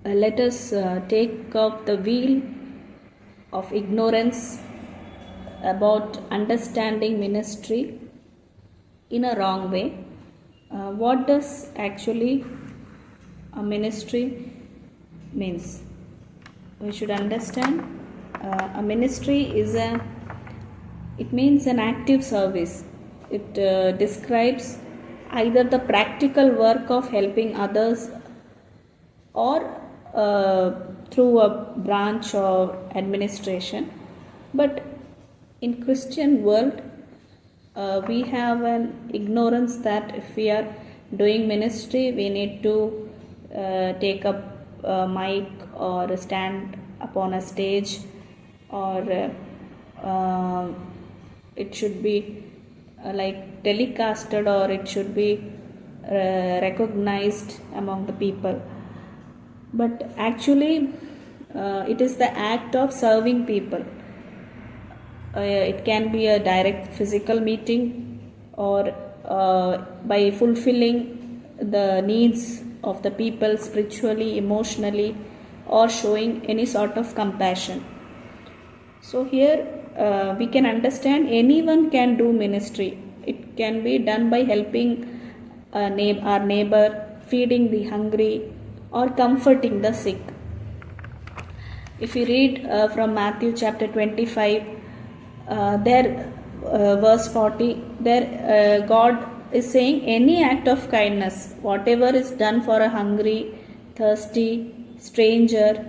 let us take off the wheel of ignorance about understanding ministry in a wrong way. What does actually a ministry means? We should understand a ministry it means an active service. It describes either the practical work of helping others or through a branch or administration. But in Christian world, we have an ignorance that if we are doing ministry, we need to take up a mic or stand upon a stage, or it should be like telecasted, or it should be recognized among the people. But actually it is the act of serving people. It can be a direct physical meeting, or by fulfilling the needs of the people spiritually, emotionally, or showing any sort of compassion. So here we can understand anyone can do ministry. It can be done by helping our neighbor, feeding the hungry, or comforting the sick. If you read from Matthew chapter 25, verse 40, there God is saying any act of kindness, whatever is done for a hungry, thirsty, stranger,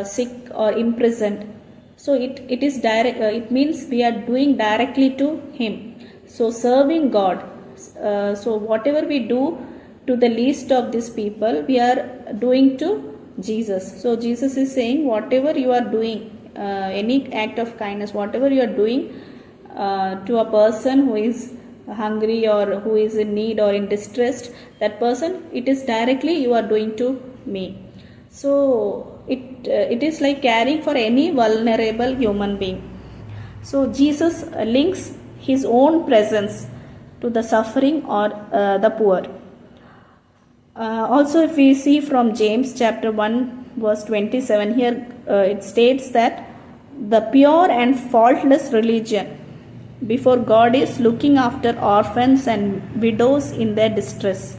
sick, or imprisoned. So it is direct. It means we are doing directly to Him. So serving God. So whatever we do to the least of these people, we are doing to Jesus. So Jesus is saying, whatever you are doing, any act of kindness, whatever you are doing to a person who is hungry or who is in need or in distress, that person, it is directly you are doing to me. So it is like caring for any vulnerable human being. So Jesus links His own presence to the suffering or the poor. Also, if we see from James chapter 1 verse 27, here it states that the pure and faultless religion before God is looking after orphans and widows in their distress.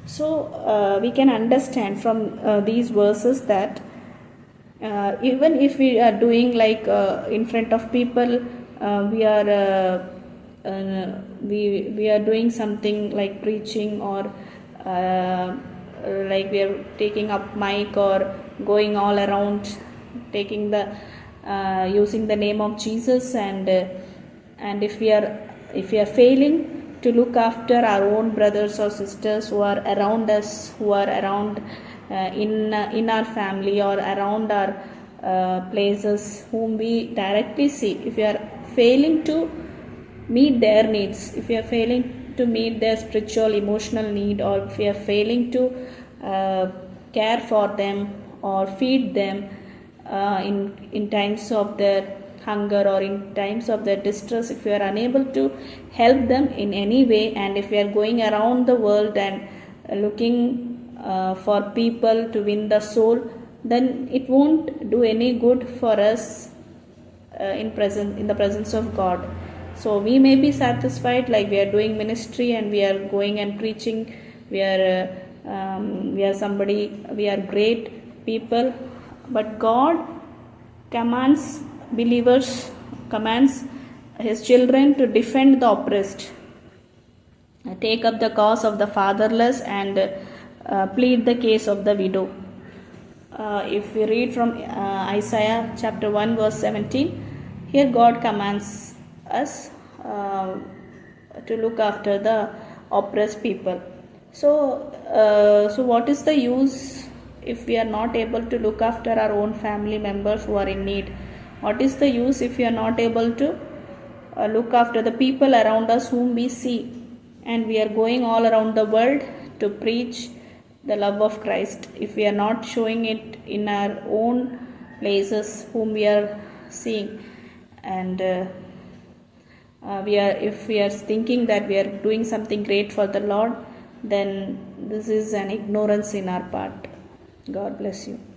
So we can understand from these verses that even if we are doing like in front of people, we are doing something like preaching, or like we are taking up mic or going all around taking the using the name of Jesus, and if we are failing to look after our own brothers or sisters who are around us, who are around in our family or around our places whom we directly see, if we are failing to meet their needs, if we are failing to meet their spiritual, emotional need, or if we are failing to care for them or feed them in times of their hunger or in times of their distress, if we are unable to help them in any way, and if we are going around the world and looking for people to win the soul, then it won't do any good for us in the presence of God. So we may be satisfied like we are doing ministry and we are going and preaching, we are great people, but God commands His children to defend the oppressed, take up the cause of the fatherless, and plead the case of the widow. If we read from Isaiah chapter 1 verse 17, here God commands us to look after the oppressed people. So what is the use if we are not able to look after our own family members who are in need? What is the use if we are not able to look after the people around us whom we see, and we are going all around the world to preach the love of Christ, if we are not showing it in our own places whom we are seeing, and if we are thinking that we are doing something great for the Lord, then this is an ignorance in our part. God bless you.